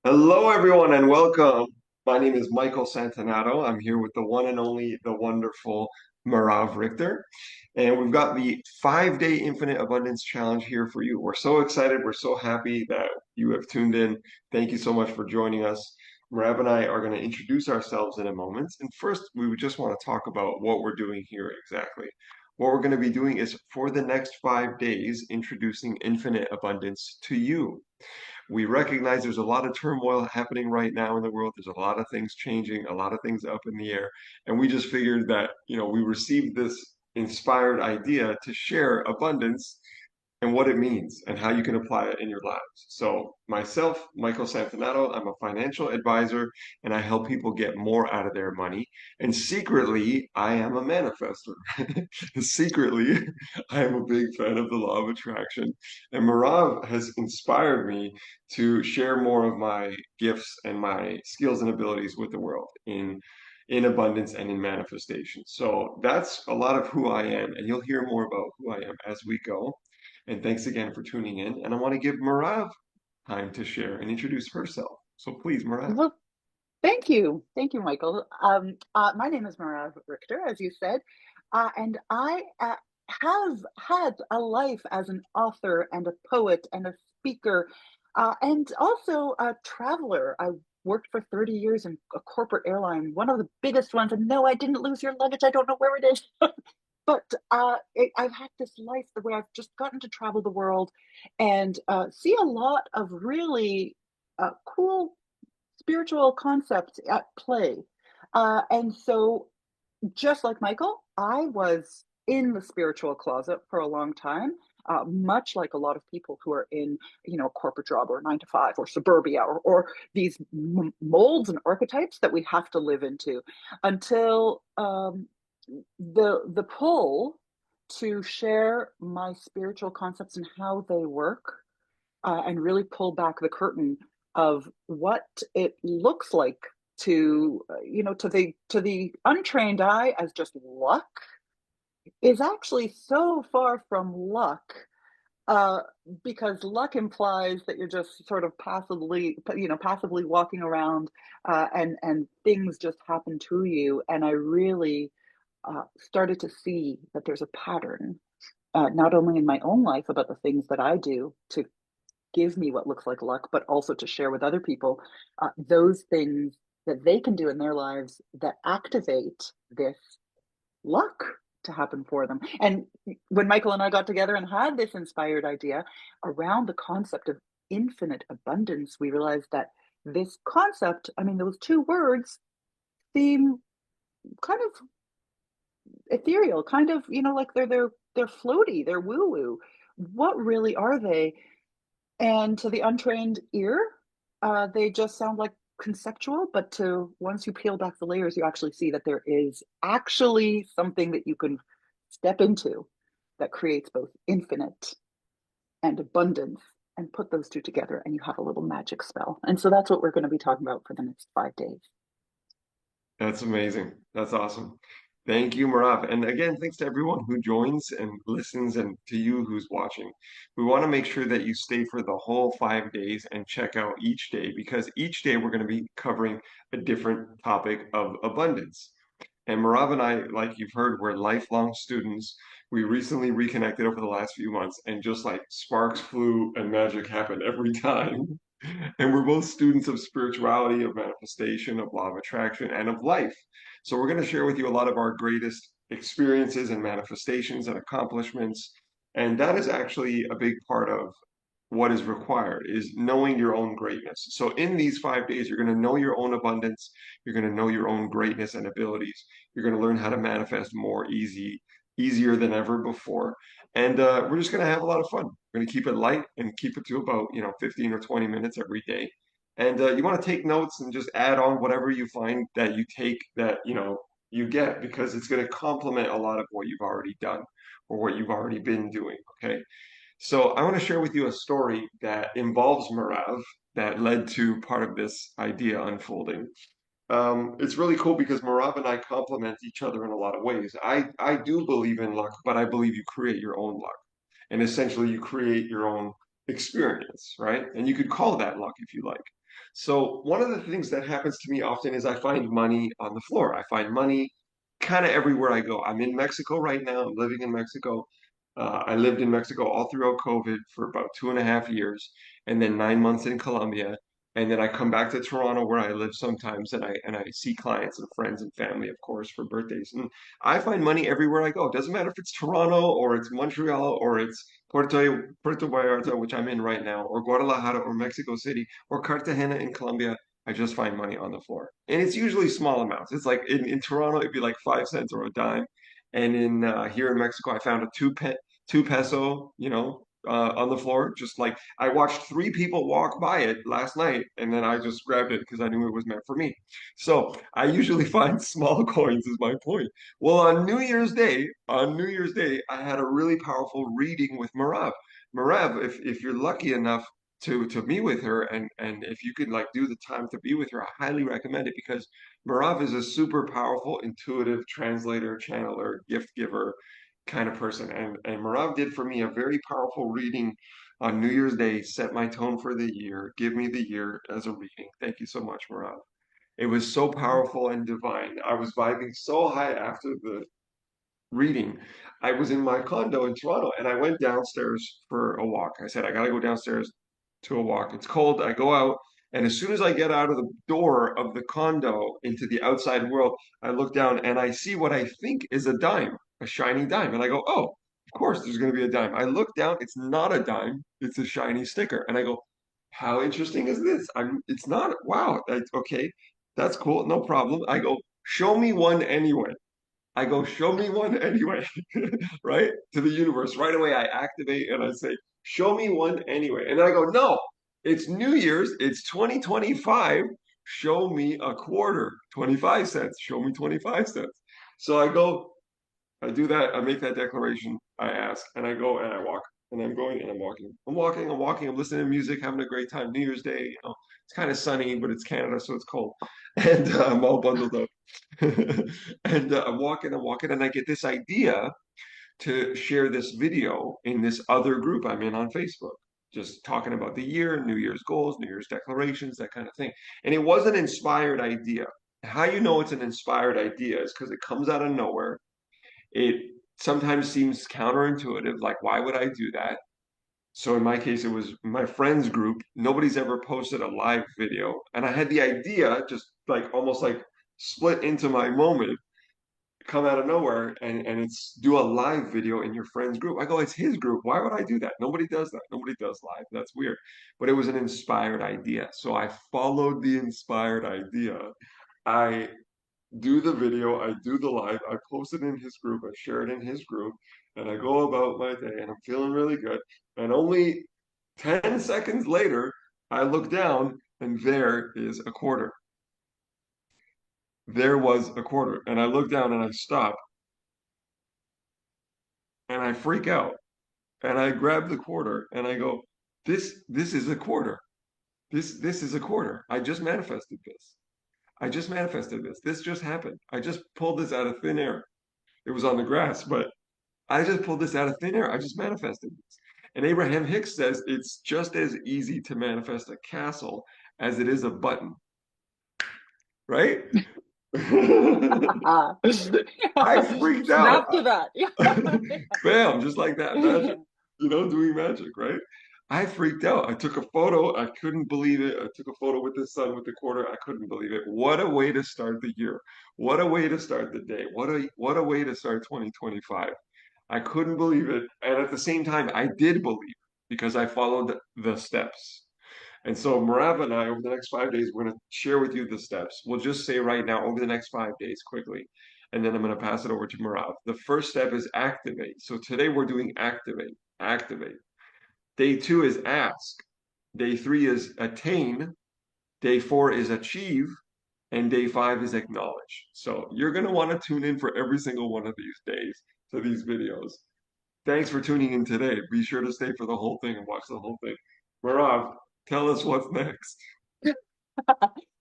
Hello, everyone, and welcome. My name is Michael Santonato. I'm here with the one and only, the wonderful Merav Richter. And we've got the 5-day Infinite Abundance Challenge here for you. We're so excited. We're so happy that you have tuned in. Thank you so much for joining us. Merav and I are going to introduce ourselves in a moment. And first, we would just want to talk about what we're doing here exactly. What we're going to be doing is for the next 5 days, introducing infinite abundance to you. We recognize there's a lot of turmoil happening right now in the world. There's a lot of things changing, a lot of things up in the air. And we just figured that, we received this inspired idea to share abundance and what it means and how you can apply it in your lives. So, myself, Michael Santonato, I'm a financial advisor and I help people get more out of their money. And secretly, I am a manifester. Secretly, I am a big fan of the law of attraction. And Marav has inspired me to share more of my gifts and my skills and abilities with the world in abundance and in manifestation. So that's a lot of who I am, and you'll hear more about who I am as we go. And thanks again for tuning in. And I want to give Marav time to share and introduce herself. So please, Marav. Well, thank you. Thank you, Michael. My name is Merav Richter, as you said, and I have had a life as an author and a poet and a speaker, and also a traveler. I worked for 30 years in a corporate airline, one of the biggest ones. And no, I didn't lose your luggage. I don't know where it is. But I've had this life where I've just gotten to travel the world and see a lot of really cool spiritual concepts at play. And so, just like Michael, I was in the spiritual closet for a long time, much like a lot of people who are in, a corporate job or 9 to 5 or suburbia or these molds and archetypes that we have to live into until the pull to share my spiritual concepts and how they work and really pull back the curtain of what it looks like to to the untrained eye as just luck is actually so far from luck, uh, because luck implies that you're just sort of passively walking around, and things just happen to you. And I really started to see that there's a pattern, not only in my own life about the things that I do to give me what looks like luck, but also to share with other people those things that they can do in their lives that activate this luck to happen for them. And when Michael and I got together and had this inspired idea around the concept of infinite abundance, we realized that this concept, I mean, those two words seem kind of ethereal, kind of, like they're floaty, they're woo woo. What really are they? And to the untrained ear, they just sound like conceptual, but to once you peel back the layers, you actually see that there is actually something that you can step into that creates both infinite and abundance, and put those two together, and you have a little magic spell. And so that's what we're going to be talking about for the next 5 days. That's amazing. That's awesome. Thank you, Marav. And again, thanks to everyone who joins and listens and to you who's watching. We want to make sure that you stay for the whole 5 days and check out each day because each day we're going to be covering a different topic of abundance. And Marav and I, like you've heard, we're lifelong students. We recently reconnected over the last few months, and just like sparks flew and magic happened every time. And we're both students of spirituality, of manifestation, of law of attraction, and of life. So we're going to share with you a lot of our greatest experiences and manifestations and accomplishments. And that is actually a big part of what is required is knowing your own greatness. So in these 5 days, you're going to know your own abundance, you're going to know your own greatness and abilities. You're going to learn how to manifest easier than ever before. And we're just going to have a lot of fun. We're going to keep it light and keep it to about, 15 or 20 minutes every day. And you want to take notes and just add on whatever you find that you take that, you get because it's going to complement a lot of what you've already done or what you've already been doing. Okay. So I want to share with you a story that involves Merav that led to part of this idea unfolding. It's really cool because Merav and I complement each other in a lot of ways. I do believe in luck, but I believe you create your own luck. And essentially you create your own experience, right? And you could call that luck if you like. So one of the things that happens to me often is I find money on the floor. I find money kind of everywhere I go. I'm in Mexico right now. I'm living in Mexico. I lived in Mexico all throughout COVID for about 2.5 years, and then 9 months in Colombia. And then I come back to Toronto where I live sometimes, and I see clients and friends and family, of course, for birthdays. And I find money everywhere I go. It doesn't matter if it's Toronto or it's Montreal or it's Puerto Vallarta, which I'm in right now, or Guadalajara or Mexico City or Cartagena in Colombia. I just find money on the floor. And it's usually small amounts. It's like in Toronto, it'd be like 5 cents or a dime. And in here in Mexico, I found a two peso, on the floor. Just like I watched three people walk by it last night, and then I just grabbed it because I knew it was meant for me. So I usually find small coins is my point. Well, on New Year's Day, I had a really powerful reading with Merav. Merav, if you're lucky enough to be with her and if you could like do the time to be with her, I highly recommend it because Merav is a super powerful, intuitive translator, channeler, gift giver kind of person. And Merav did for me a very powerful reading on New Year's Day, set my tone for the year, give me the year as a reading. Thank you so much, Merav. It was so powerful and divine. I was vibing so high after the reading. I was in my condo in Toronto and I went downstairs for a walk. I said, I gotta go downstairs to a walk. It's cold. I go out, and as soon as I get out of the door of the condo into the outside world, I look down and I see what I think is a dime, a shiny dime. And I go, oh, of course there's gonna be a dime. I look down, it's not a dime, it's a shiny sticker. And I go, how interesting is this? It's not, wow, okay, that's cool, no problem. I go, show me one anyway. I go, show me one anyway, right? To the universe. Right away, I activate and I say, show me one anyway. And then I go, no, it's New Year's, it's 2025. Show me a quarter, 25 cents. Show me 25 cents. So I go, I do that, I make that declaration, I ask, and I go and I walk. And I'm going and I'm walking. I'm listening to music, having a great time. New Year's Day, it's kind of sunny, but it's Canada, so it's cold. And I'm all bundled up. And I'm walking, and I get this idea to share this video in this other group I'm in on Facebook, just talking about the year, New Year's goals, New Year's declarations, that kind of thing. And it was an inspired idea. How you know it's an inspired idea is because it comes out of nowhere. It sometimes seems counterintuitive, like, why would I do that? So in my case, it was my friends group. Nobody's ever posted a live video. And I had the idea, just like almost like split into my moment, come out of nowhere and it's do a live video in your friend's group. I go, it's his group. Why would I do that? Nobody does that. Nobody does live. That's weird. But it was an inspired idea. So I followed the inspired idea. I do the video, I do the live, I post it in his group, I share it in his group, and I go about my day and I'm feeling really good. And only 10 seconds later, I look down and there is a quarter. There was a quarter. And I look down and I stop and I freak out and I grab the quarter and I go, this is a quarter. This is a quarter. I just manifested this. I just manifested this. This just happened. I just pulled this out of thin air. It was on the grass, but I just pulled this out of thin air. I just manifested this. And Abraham Hicks says it's just as easy to manifest a castle as it is a button, right? I freaked out. Snap to that. Yeah. Bam, just like that, magic, doing magic, right? I freaked out. I took a photo. I couldn't believe it. I took a photo with the sun with the quarter. I couldn't believe it. What a way to start the year. What a way to start the day. What a way to start 2025. I couldn't believe it. And at the same time, I did believe because I followed the steps. And so Merav and I, over the next 5 days, we're going to share with you the steps. We'll just say right now, over the next 5 days, quickly, and then I'm going to pass it over to Merav. The first step is activate. So today we're doing activate, activate. Day 2 is ask. Day 3 is attain. Day 4 is achieve. And day 5 is acknowledge. So you're going to want to tune in for every single one of these days to these videos. Thanks for tuning in today. Be sure to stay for the whole thing and watch the whole thing. Merav, tell us what's next.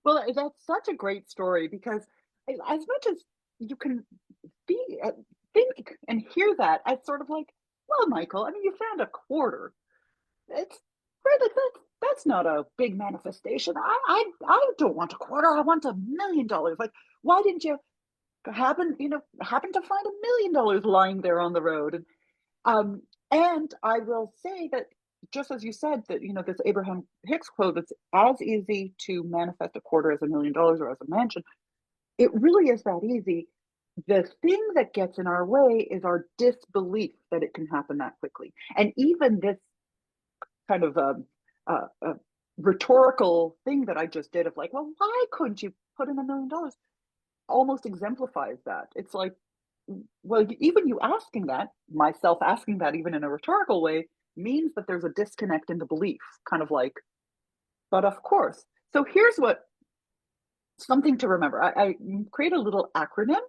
Well, that's such a great story because as much as you can be, think and hear that, it's sort of like, well, Michael, I mean, you found a quarter. It's really, that's not a big manifestation. I don't want a quarter. I want $1 million. Like, why didn't you happen to find $1 million lying there on the road? Um, and I will say that just as you said that, this Abraham Hicks quote, it's as easy to manifest a quarter as $1 million or as a mansion. It really is that easy. The thing that gets in our way is our disbelief that it can happen that quickly. And even this kind of a rhetorical thing that I just did of like, well, why couldn't you put in $1 million? Almost exemplifies that. It's like, well, even you asking that, myself asking that, even in a rhetorical way, means that there's a disconnect in the belief, kind of like, but of course. So here's what something to remember. I create a little acronym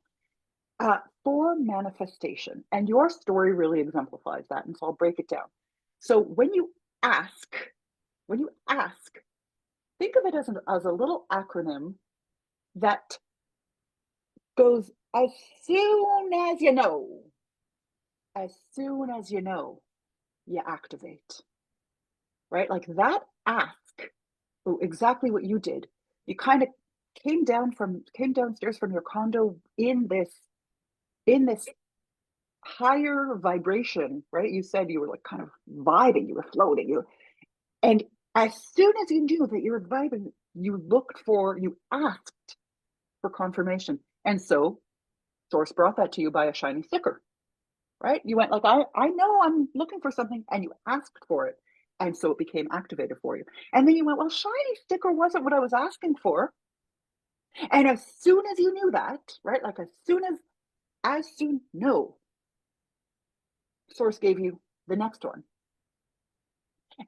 for manifestation, and your story really exemplifies that. And so I'll break it down. So ask, when you ask, think of it as a little acronym that goes as soon as you know, as soon as you know, you activate, right? Like that ask, exactly what you did. You kind of came downstairs from your condo in this higher vibration, right? You said you were like kind of vibing, you were floating, and as soon as you knew that you were vibing, you asked for confirmation. And so source brought that to you by a shiny sticker, right? You went like, I know I'm looking for something, and you asked for it. And so it became activated for you. And then you went, well, shiny sticker wasn't what I was asking for. And as soon as you knew that, right? Like no, source gave you the next one.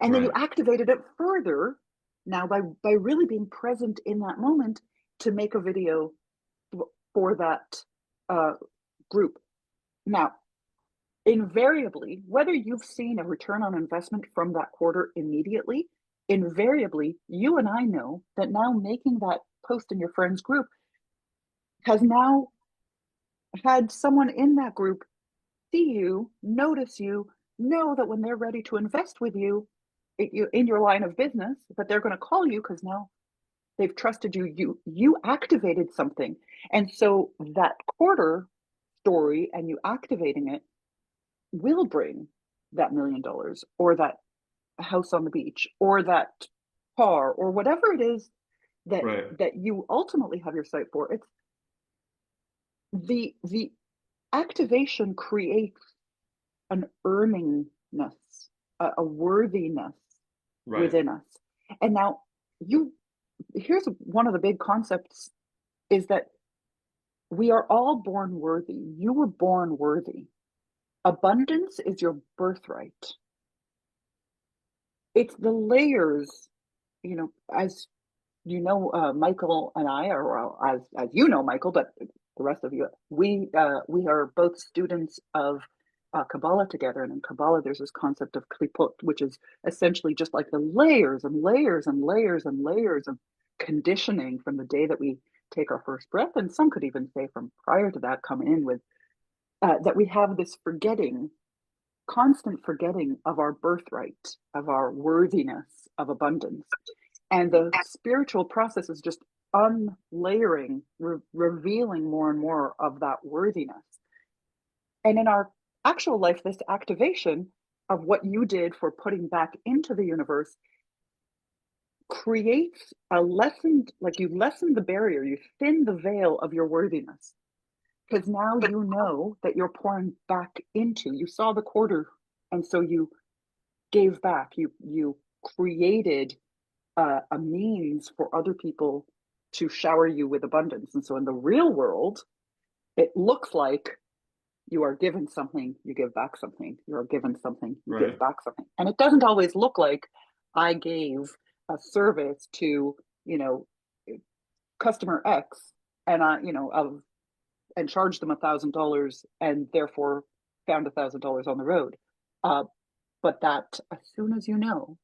And then you Right. activated it further now by really being present in that moment to make a video for that uh, group. Now, invariably, whether you've seen a return on investment from that quarter immediately, invariably, you and I know that now making that post in your friends group has now had someone in that group see you, notice you, know that when they're ready to invest with you, in your line of business, that they're going to call you because now they've trusted you. You activated something, and so that quarter story and you activating it will bring that $1 million or that house on the beach or that car or whatever it is that Right. you ultimately have your sight for. It's the activation creates an earningness, a worthiness Right. within us. And now you here's one of the big concepts is that we are all born worthy. You were born worthy. Abundance is your birthright. It's the layers, as Michael and I are, well, as you know, Michael, but the rest of you, we are both students of Kabbalah together, and in Kabbalah, there's this concept of klipot, which is essentially just like the layers and layers and layers and layers of conditioning from the day that we take our first breath, and some could even say from prior to that, come in with that we have this constant forgetting of our birthright, of our worthiness, of abundance. And the spiritual process is just unlayering, revealing more and more of that worthiness. And in our actual life, this activation of what you did for putting back into the universe creates a lessened, like you lessen the barrier, you thin the veil of your worthiness. Because now you know that you're pouring back into, you saw the quarter, and so you gave back, you created a means for other people to shower you with abundance. And so in the real world, it looks like you are given something, you give back something, you are given something, you give Right. back something. And it doesn't always look like I gave a service to, you know, customer X and and charged them $1,000 and therefore found $1,000 on the road. Uh, but that as soon as you know,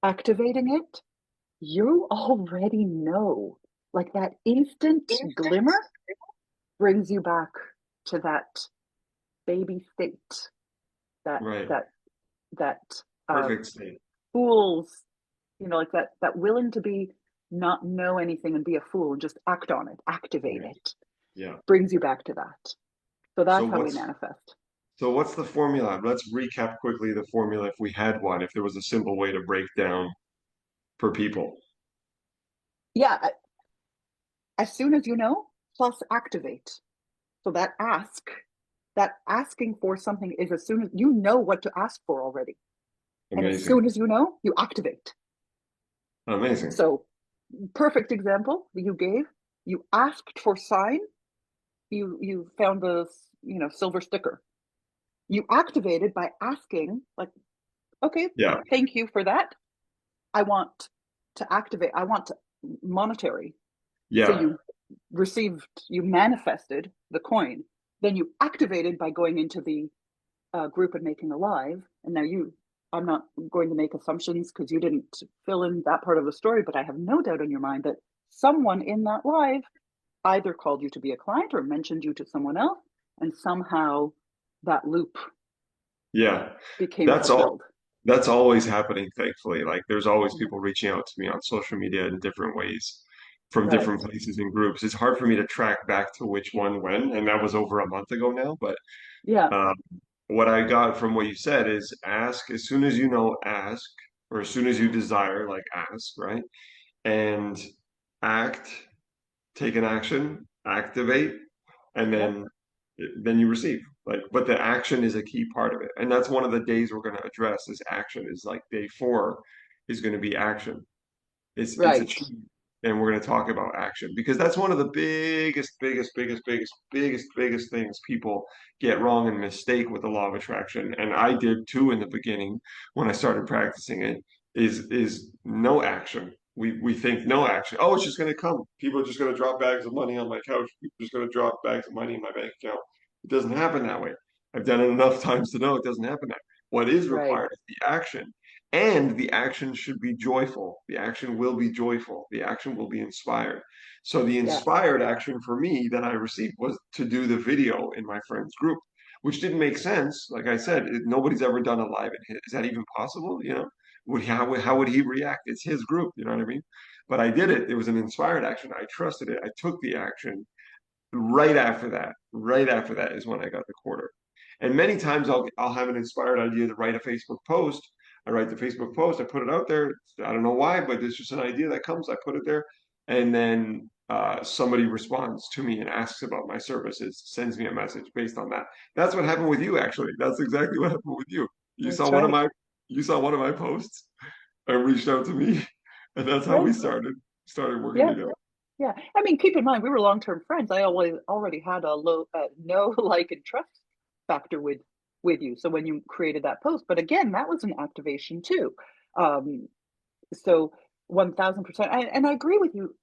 activating it, you already know. Like that instant glimmer brings you back to that baby state, that Right. that that uh, Perfect state. fools, like that willing to be not know anything and be a fool and just act on it, activate Yeah. it, Yeah. brings you back to that. So So that's how we what's manifest. so what's the formula? Let's recap quickly the formula if we had one, if there was a simple way to break down for people. Yeah, as soon as you know, plus activate. So that asking for something is as soon as you know what to ask for already. And as Amazing. soon as you know, you activate. Amazing. So, perfect example that you gave. You asked for sign, you found the silver sticker. You activated by asking, like, okay, Yeah. thank you for that. I want to activate, I want to monetary. So Yeah. you manifested the coin. Then you activated by going into the group and making a live. And now I'm not going to make assumptions because you didn't fill in that part of the story, but I have no doubt in your mind that someone in that live either called you to be a client or mentioned you to someone else, and somehow that loop Yeah. became That's all. fulfilled. That's always happening, thankfully. Like there's always Mm. people reaching out to me on social media in different ways from different Right. places and groups. It's hard for me to track back to which one when, and that was over a month ago now. But Yeah. um, what I got from what you said is ask as soon as you know, ask, or as soon as you desire, like ask, right? And act, take an action, activate, and Yep. then you receive. Like, but the action is a key part of it, and that's one of the days we're going to address is action. Is like day 4 is going to be action. It's a Right. cheat, and we're going to talk about action because that's one of the biggest things people get wrong and mistake with the law of attraction. And I did too in the beginning when I started practicing it. Is no action. We think no action. Oh, it's just going to come. People are just going to drop bags of money on my couch. People are just going to drop bags of money in my bank account. It doesn't happen that way. I've done it enough times to know it doesn't happen that way. What is Right. required is the action. And the action should be joyful. The action will be joyful. The action will be inspired. So the Yeah. inspired action for me that I received was to do the video in my friend's group, which didn't make sense. Like I said, nobody's ever done a live in his. Is that even possible? How would he react? It's his group. You know what I mean? But I did it. It was an inspired action. I trusted it. I took the action. Right after that is when I got the quarter. And many times I'll have an inspired idea to write a Facebook post. I write the Facebook post, I put it out there. I don't know why, but it's just an idea that comes. I put it there, and then somebody responds to me and asks about my services, sends me a message based on that. That's what happened with you, actually. That's exactly what happened with you. You saw That's one of right. my you saw one of my posts and reached out to me, and that's how Right. we started working Yeah. together. Yeah. I mean, keep in mind, we were long-term friends. I always already had a low, no like and trust factor with you. So when you created that post, but again, that was an activation too. Um, so 1000%. And I agree with you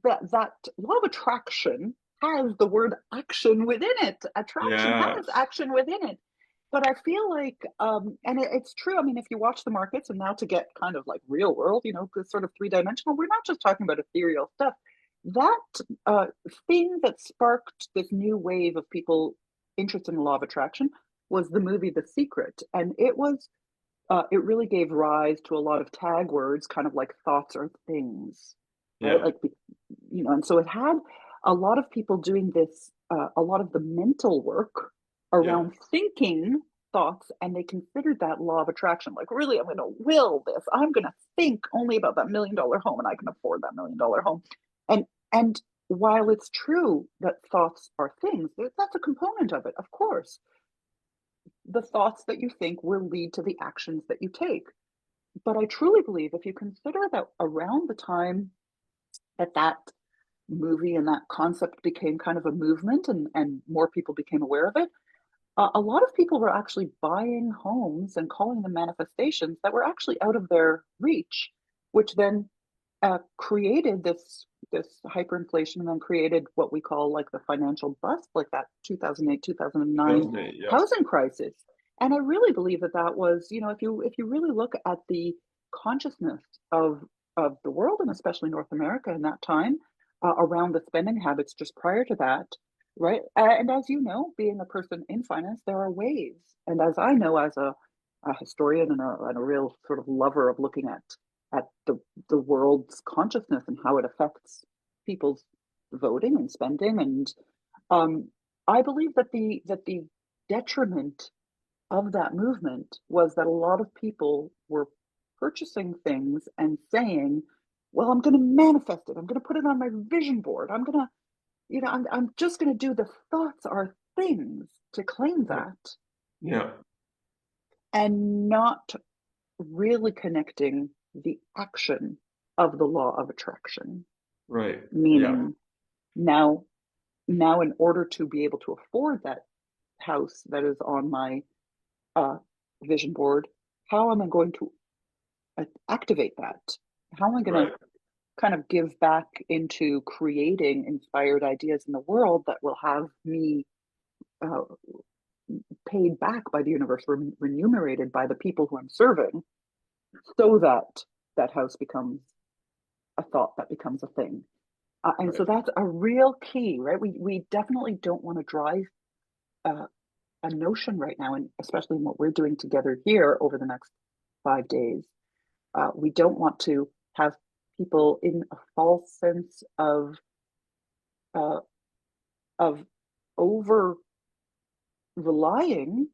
that law of attraction has the word action within it. Attraction has Yes. action within it. But I feel like, and it's true. I mean, if you watch the markets, and now to get kind of like real world, sort of three-dimensional, we're not just talking about ethereal stuff. That thing that sparked this new wave of people interested in the law of attraction was the movie The Secret. And it really gave rise to a lot of tag words, kind of like thoughts or things, right? Yeah. Like, and so it had a lot of people doing this, a lot of the mental work Yeah. around thinking thoughts, and they considered that law of attraction. Like, really, I'm going to will this. I'm going to think only about that $1 million home, and I can afford that $1 million home. And while it's true that thoughts are things, that's a component of it, of course. The thoughts that you think will lead to the actions that you take. But I truly believe if you consider that around the time that movie and that concept became kind of a movement and more people became aware of it, a lot of people were actually buying homes and calling them manifestations that were actually out of their reach, which then created this hyperinflation and then created what we call like the financial bust, like that 2008 2009 2008. Yes. housing crisis. And I really believe that was, if you really look at the consciousness of the world and especially North America in that time, around the spending habits just prior to that, right? And as you know, being a person in finance, there are waves. And as I know, as a a historian and a real sort of lover of looking at the world's consciousness and how it affects people's voting and spending. And um, I believe that the detriment of that movement was that a lot of people were purchasing things and saying, well, I'm going to manifest it. I'm going to put it on my vision board. I'm going to, I'm just going to do the thoughts are things to claim Yeah. that, Yeah. and not really connecting the action of the law of attraction. Right. Yeah. Meaning now, now in order to be able to afford that house that is on my uh, vision board, how am I going to activate that? How am I going to Right. kind of give back into creating inspired ideas in the world that will have me uh, paid back by the universe, remunerated by the people who I'm serving, so that that house becomes a thought that becomes a thing. And so Right. that's a real key, right? We definitely don't want to drive uh, a notion right now, and especially in what we're doing together here over the next 5 days. We don't want to have people in a false sense uh, of over relying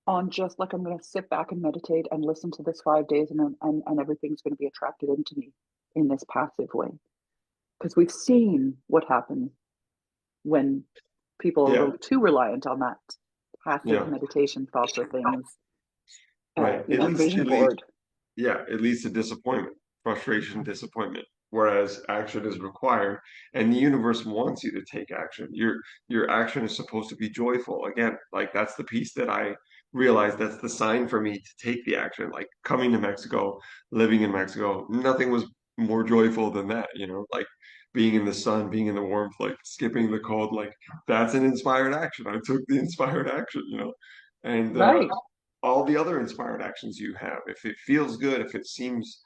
on just like I'm going to sit back and meditate and listen to this 5 days, and everything's going to be attracted into me in this passive way. Because we've seen what happens when people are a Yeah. little too reliant on that passive Yeah. meditation thoughts or things, Right. vision It leads board. yeah, it leads to disappointment, frustration, disappointment. Whereas action is required, and the universe wants you to take action. Your action is supposed to be joyful. Again, like that's the piece that I realized that's the sign for me to take the action. Like coming to Mexico, living in Mexico, nothing was more joyful than that, like being in the sun, being in the warmth, like skipping the cold, like that's an inspired action. I took the inspired action. And Right. all the other inspired actions you have. If it feels good, if it seems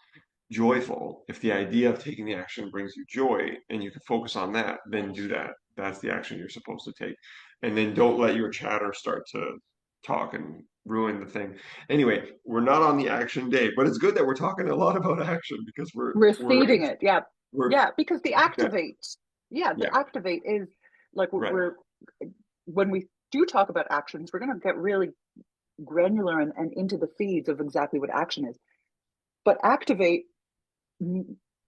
joyful, if the idea of taking the action brings you joy and you can focus on that, then do that. That's the action you're supposed to take. And then don't let your chatter start to talk and ruin the thing. Anyway, we're not on the action day, but it's good that we're talking a lot about action because we're Receiving it. Yeah. we're Yeah. Because the yeah, activate, yeah, the yeah, activate is like right, when we do talk about actions, we're going to get really granular and into the seeds of exactly what action is. But activate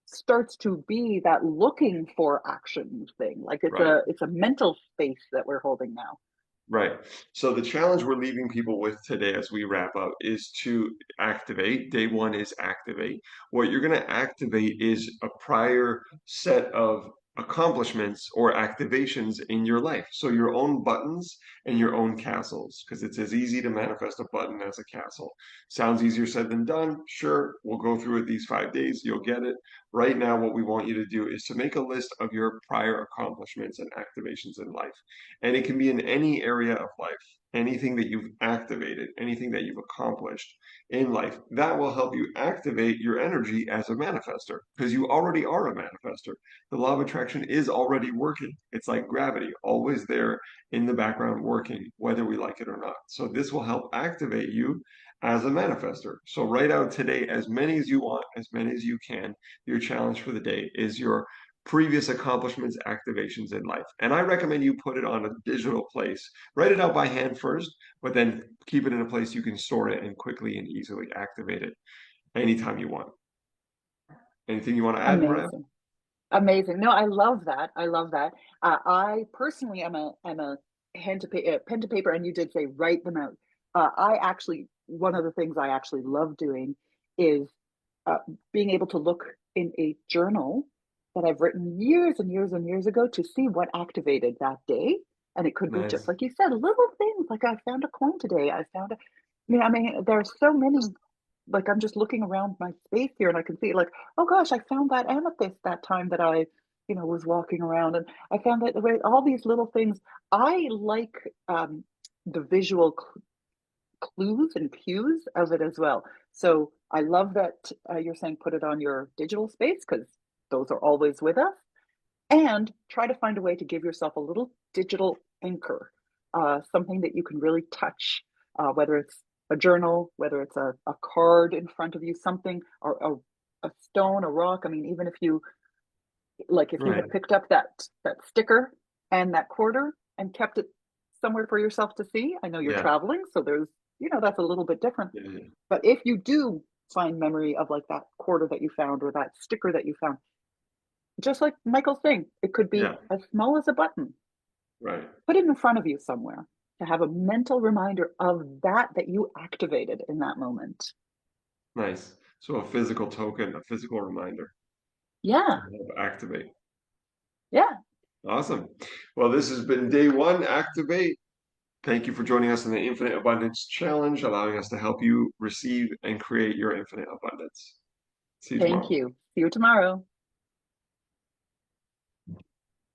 starts to be that looking for action thing. Like right. it's a mental space that we're holding now. Right. So the challenge we're leaving people with today as we wrap up is to activate. Day one is activate. What you're going to activate is a prior set of accomplishments or activations in your life. So your own buttons and your own castles, because it's as easy to manifest a button as a castle. Sounds easier said than done. Sure, we'll go through it these 5 days. You'll get it. Right now, what we want you to do is to make a list of your prior accomplishments and activations in life. And it can be in any area of life, anything that you've activated, anything that you've accomplished in life. That will help you activate your energy as a manifester because you already are a manifester. The law of attraction is already working. It's like gravity, always there in the background working, whether we like it or not. So this will help activate you as a manifester. So write out today as many as you want, as many as you can. Your challenge for the day is your previous accomplishments, activations in life. And I recommend you put it on a digital place. Write it out by hand first, but then keep it in a place you can store it and quickly and easily activate it anytime you want. Anything you want to add, Marav? Amazing. Amazing. No, I love that. I love that. I personally am a pen to paper, and you did say write them out. I actually one of the things I actually love doing is uh, being able to look in a journal that I've written years and years and years ago to see what activated that day. And it could be just Nice. like you said, little things like I found a coin today. I found a, I mean, there are so many. Like I'm just looking around my space here, and I can see like, oh gosh, I found that amethyst that time that I, was walking around, and I found that all these little things. I like the visual clues and cues of it as well. So I love that you're saying put it on your digital space because those are always with us, and try to find a way to give yourself a little digital anchor, something that you can really touch, whether it's a journal, whether it's a card in front of you, something, or a stone, a rock. I mean, even if you like, if you Right. had picked up that sticker and that quarter and kept it somewhere for yourself to see. I know you're Yeah. traveling, so there's, that's a little bit different. Yeah. Yeah. But if you do find memory of like that quarter that you found or that sticker that you found, just like Michael's saying, it could be Yeah. as small as a button. Right. Put it in front of you somewhere to have a mental reminder of that you activated in that moment. Nice. So a physical token, a physical reminder to Yeah, help activate. yeah. Awesome. Well, this has been day one, Activate. Thank you for joining us in the Infinite Abundance Challenge, allowing us to help you receive and create your infinite abundance. See you Thank tomorrow. you. See you tomorrow.